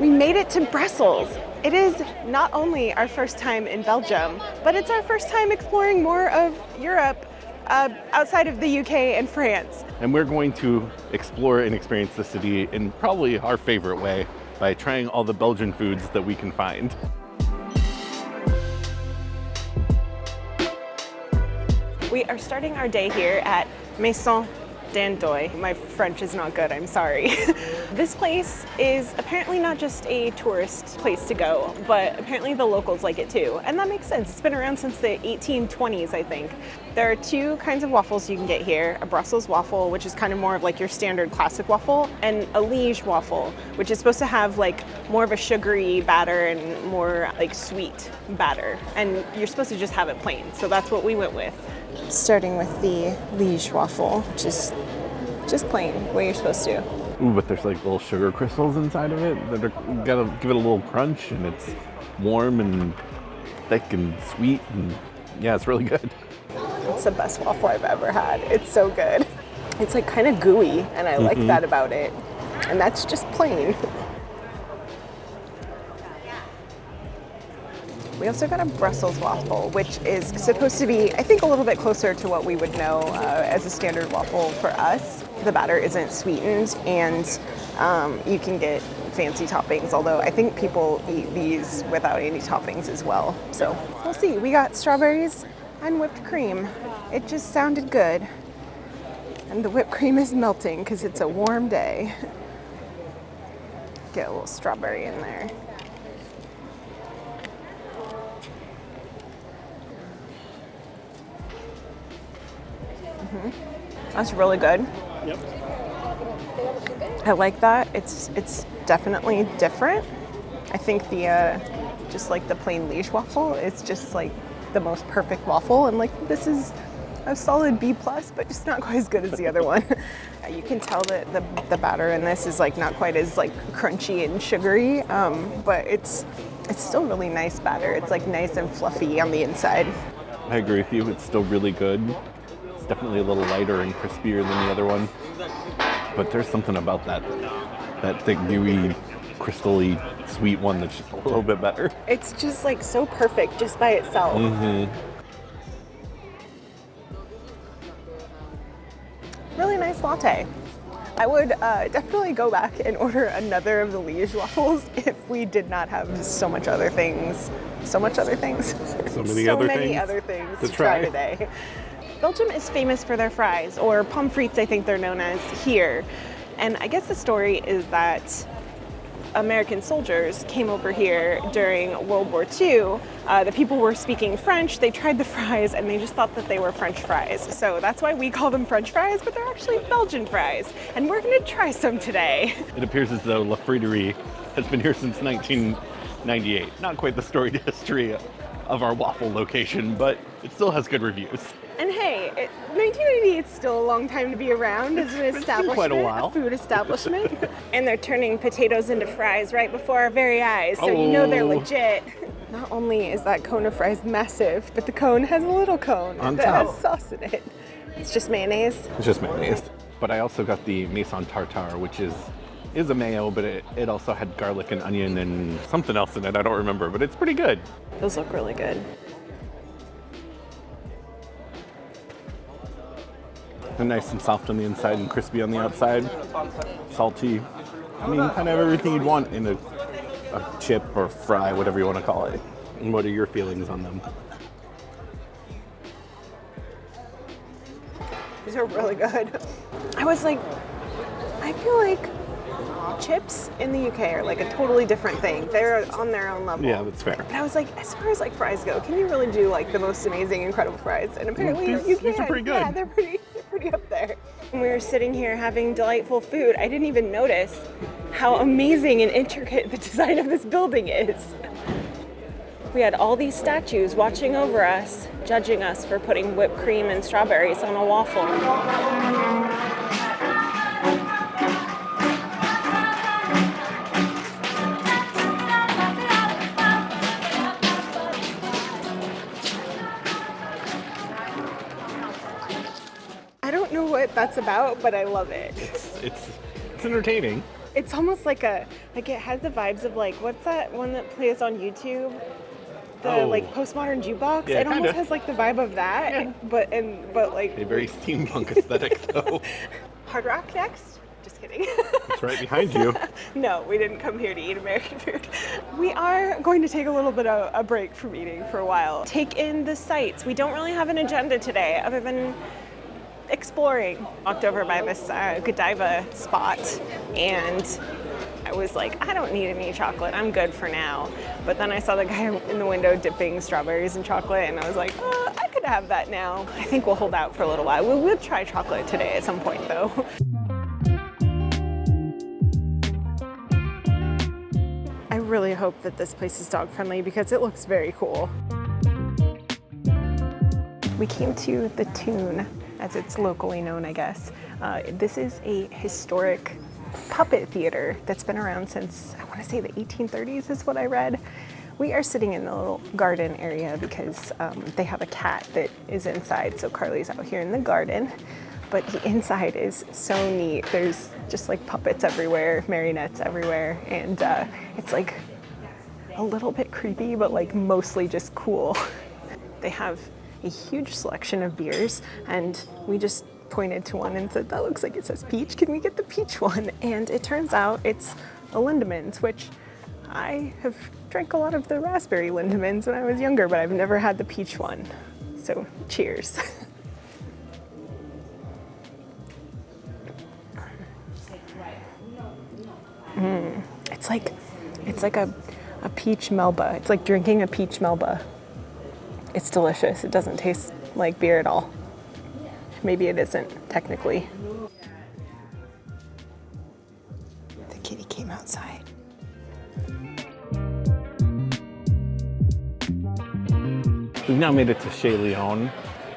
We made it to Brussels. It is not only our first time in Belgium, but it's our first time exploring more of Europe outside of the UK and France. And we're going to explore and experience the city in probably our favorite way by trying all the Belgian foods that we can find. We are starting our day here at Maison Dandoy. My French is not good, I'm sorry. This place is apparently not just a tourist place to go, but apparently the locals like it too. And that makes sense. It's been around since the 1820s, I think. There are two kinds of waffles you can get here. A Brussels waffle, which is kind of more of like your standard classic waffle, and a Liege waffle, which is supposed to have like more of a sugary batter and more like sweet batter. And you're supposed to just have it plain. So that's what we went with. Starting with the Liege waffle, which is just plain, the way you're supposed to. Ooh, but there's like little sugar crystals inside of it that are gotta give it a little crunch, and it's warm and thick and sweet, and yeah, it's really good. It's the best waffle I've ever had. It's so good. It's like kind of gooey, and I like that about it. And that's just plain. We also got a Brussels waffle, which is supposed to be, I think, a little bit closer to what we would know as a standard waffle for us. The batter isn't sweetened, and you can get fancy toppings, although I think people eat these without any toppings as well. So we'll see. We got strawberries and whipped cream. It just sounded good. And the whipped cream is melting because it's a warm day. Get a little strawberry in there. That's really good. Yep. I like that. It's definitely different. I think the just like the plain Liege waffle is just like the most perfect waffle, and like this is a solid B+, but just not quite as good as the other one. You can tell that the batter in this is like not quite as like crunchy and sugary, but it's still really nice batter. It's like nice and fluffy on the inside. I agree with you. It's still really good. It's definitely a little lighter and crispier than the other one, but there's something about that thick, gooey, crystally sweet one that's just a little bit better. It's just like so perfect just by itself. Really nice latte. I would definitely go back and order another of the Liege waffles if we did not have so many other things to try today. Belgium is famous for their fries, or pommes frites I think they're known as here. And I guess the story is that American soldiers came over here during World War II. The people were speaking French, they tried the fries, and they just thought that they were French fries. So that's why we call them French fries, but they're actually Belgian fries. And we're gonna try some today. It appears as though La Friterie has been here since 1998. Not quite the storied history of our waffle location, but it still has good reviews. And hey, 1998 is still a long time to be around as an establishment, quite a while. A food establishment. And they're turning potatoes into fries right before our very eyes, so you know they're legit. Not only is that cone of fries massive, but the cone has a little cone on that top. has sauce in it. It's just mayonnaise. It's just mayonnaise. But I also got the Maison Tartare, which is a mayo, but it also had garlic and onion and something else in it. I don't remember, but it's pretty good. Those look really good. They're nice and soft on the inside and crispy on the outside. Salty. I mean, kind of everything you'd want in a chip or fry, whatever you want to call it. And what are your feelings on them? These are really good. I feel like chips in the UK are like a totally different thing. They're on their own level. Yeah, that's fair. But I was like, as far as like fries go, can you really do like the most amazing, incredible fries? And apparently you can. These are pretty good. Yeah, they're pretty up there. When we were sitting here having delightful food, I didn't even notice how amazing and intricate the design of this building is. We had all these statues watching over us, judging us for putting whipped cream and strawberries on a waffle. I don't know what that's about, but I love it. It's entertaining. It's almost like it has the vibes of like, what's that one that plays on YouTube? The like postmodern jukebox. Yeah, it almost kinda. has like the vibe of that, Yeah. but like A very steampunk aesthetic, though. Hard Rock next. Just kidding. It's right behind you. No, we didn't come here to eat American food. We are going to take a little bit of a break from eating for a while. Take in the sights. We don't really have an agenda today other than exploring. Walked over by this Godiva spot and I was like, I don't need any chocolate. I'm good for now. But then I saw the guy in the window dipping strawberries in chocolate and I was like, I could have that now. I think we'll hold out for a little while. We will try chocolate today at some point though. I really hope that this place is dog friendly because it looks very cool. We came to the Toon, as it's locally known, I guess. This is a historic puppet theater that's been around since, I want to say the 1830s is what I read. We are sitting in the little garden area because they have a cat that is inside, so Carly's out here in the garden. But the inside is so neat. There's just like puppets everywhere, marionettes everywhere, and it's like a little bit creepy, but like mostly just cool. They have a huge selection of beers, and we just pointed to one and said, that looks like it says peach. Can we get the peach one? And it turns out it's a Lindemans, which I have drank a lot of the raspberry Lindemans when I was younger, but I've never had the peach one. So cheers. It's like a peach melba. It's like drinking a peach melba. It's delicious. It doesn't taste like beer at all. Maybe it isn't, technically. The kitty came outside. We've now made it to Chez Léon,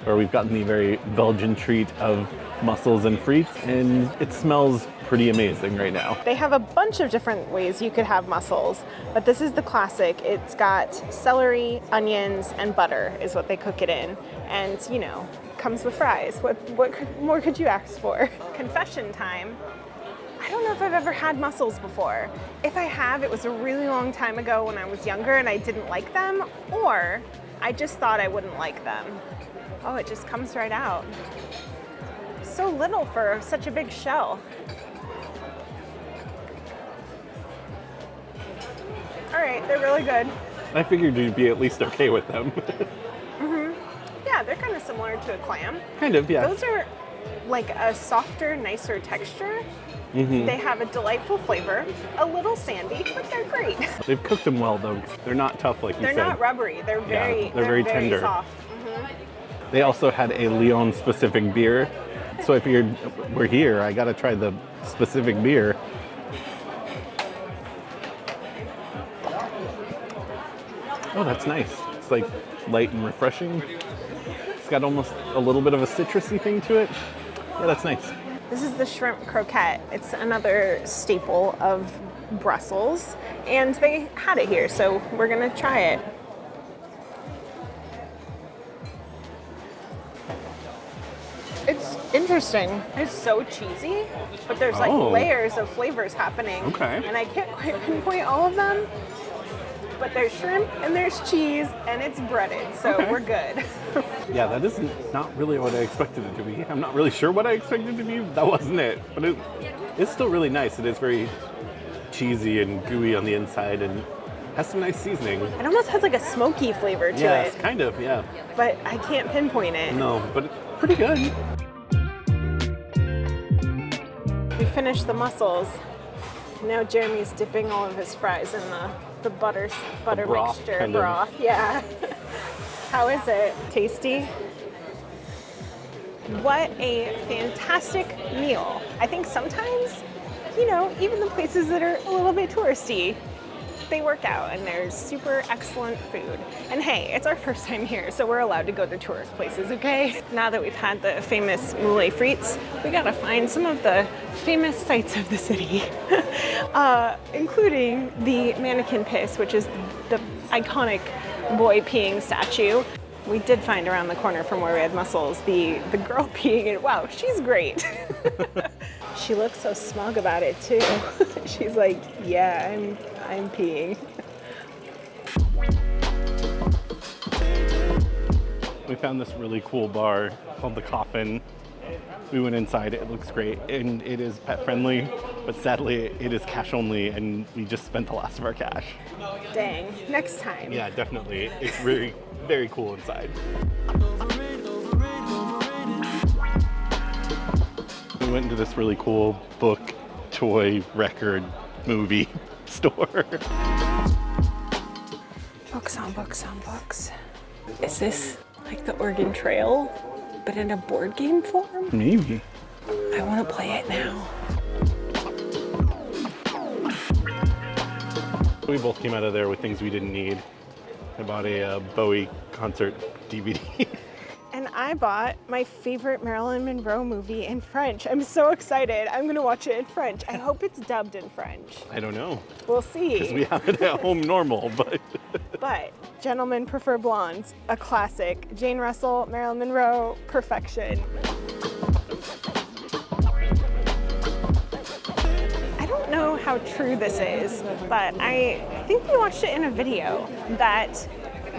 where we've gotten the very Belgian treat of mussels and frites, and it smells pretty amazing right now. They have a bunch of different ways you could have mussels, but this is the classic. It's got celery, onions, and butter is what they cook it in. And, you know, comes with fries. What more could you ask for? Confession time. I don't know if I've ever had mussels before. If I have, it was a really long time ago when I was younger and I didn't like them, or I just thought I wouldn't like them. Oh, it just comes right out. So little for such a big shell. All right, they're really good. I figured you'd be at least okay with them. Yeah, they're kind of similar to a clam. Kind of, yeah. Those are like a softer, nicer texture. They have a delightful flavor, a little sandy, but they're great. They've cooked them well, though. They're not tough like you said. They're not rubbery. They're very tender. soft. They also had a Lyon-specific beer. So if we're here, I gotta try the specific beer. Oh, that's nice. It's like light and refreshing. It's got almost a little bit of a citrusy thing to it. Yeah, that's nice. This is the shrimp croquet. It's another staple of Brussels, and they had it here, so we're gonna try it. It's interesting. It's so cheesy, but there's like layers of flavors happening. Okay. And I can't quite pinpoint all of them, but there's shrimp and there's cheese and it's breaded, so we're good. Yeah, that is not really what I expected it to be. I'm not really sure what I expected it to be. That wasn't it, but it's still really nice. It is very cheesy and gooey on the inside and has some nice seasoning. It almost has like a smoky flavor to it. Yes, kind of, yeah. But I can't pinpoint it. No, but it's pretty good. We finished the mussels. Now Jeremy's dipping all of his fries in the butter broth, mixture kind of. broth. Yeah. How is it? Tasty? What a fantastic meal. I think sometimes, you know, even the places that are a little bit touristy, they work out and there's super excellent food. And hey, it's our first time here, so we're allowed to go to tourist places, okay? Now that we've had the famous moule frites, we gotta find some of the famous sights of the city, including the Manneken Pis, which is the iconic boy peeing statue. We did find around the corner from where we had mussels the girl peeing in. Wow, she's great. She looks so smug about it too. She's like, yeah, I'm peeing. We found this really cool bar called The Coffin. We went inside, it looks great, and it is pet friendly, but sadly it is cash only, and we just spent the last of our cash. Dang, next time. Yeah, definitely. It's really, very cool inside. We went into this really cool book, toy, record, movie store. Books on books on books. Is this like the Oregon Trail, but in a board game form? Maybe. I want to play it now. We both came out of there with things we didn't need. I bought a Bowie concert DVD. And I bought my favorite Marilyn Monroe movie in French. I'm so excited. I'm gonna watch it in French. I hope it's dubbed in French. I don't know. We'll see. Because we have it at home normal, but... But Gentlemen Prefer Blondes, a classic. Jane Russell, Marilyn Monroe, perfection. I don't know how true this is, but I think we watched it in a video that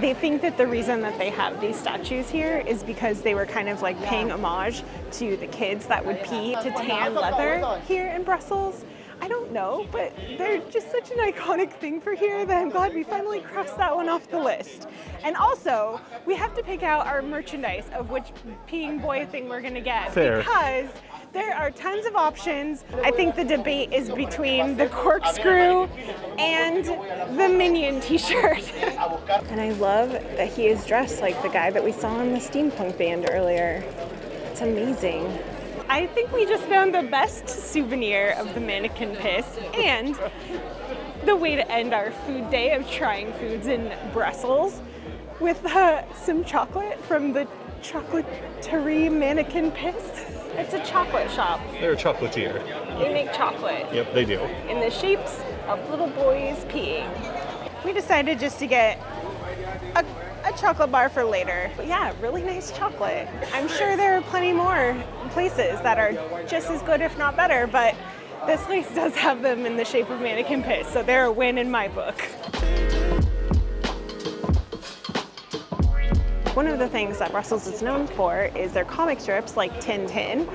they think that the reason that they have these statues here is because they were kind of like paying homage to the kids that would pee to tan leather here in Brussels. I don't know, but they're just such an iconic thing for here that I'm glad we finally crossed that one off the list. And also, we have to pick out our merchandise of which peeing boy thing we're gonna get. Fair. Because there are tons of options. I think the debate is between the corkscrew and the Minion t-shirt. And I love that he is dressed like the guy that we saw in the steampunk band earlier. It's amazing. I think we just found the best souvenir of the Manneken Pis and the way to end our food day of trying foods in Brussels with some chocolate from the Chocolatieri Manneken Pis. It's a chocolate shop. They're a chocolatier. They make chocolate. Yep, they do. In the shapes of little boys peeing. We decided just to get a chocolate bar for later. But yeah, really nice chocolate. I'm sure there are plenty more places that are just as good, if not better, but this place does have them in the shape of Manneken Pis, so they're a win in my book. One of the things that Brussels is known for is their comic strips like Tintin.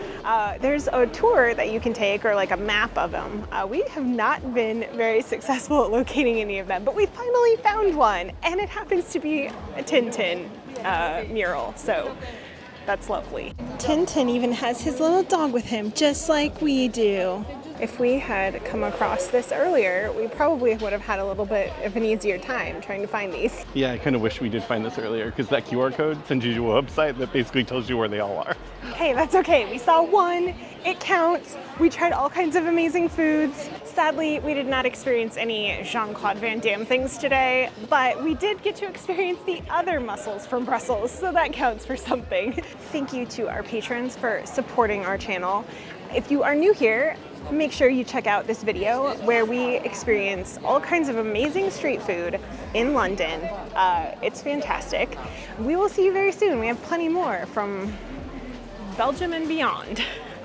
There's a tour that you can take, or like a map of them. We have not been very successful at locating any of them, but we finally found one, and it happens to be a Tintin mural, so that's lovely. Tintin even has his little dog with him, just like we do. If we had come across this earlier, we probably would have had a little bit of an easier time trying to find these. Yeah, I kind of wish we did find this earlier, because that QR code sends you to a website that basically tells you where they all are. Hey, that's okay. We saw one. It counts. We tried all kinds of amazing foods. Sadly, we did not experience any Jean-Claude Van Damme things today, but we did get to experience the other mussels from Brussels, so that counts for something. Thank you to our patrons for supporting our channel. If you are new here, make sure you check out this video where we experience all kinds of amazing street food in London. It's fantastic. We will see you very soon. We have plenty more from Belgium and beyond.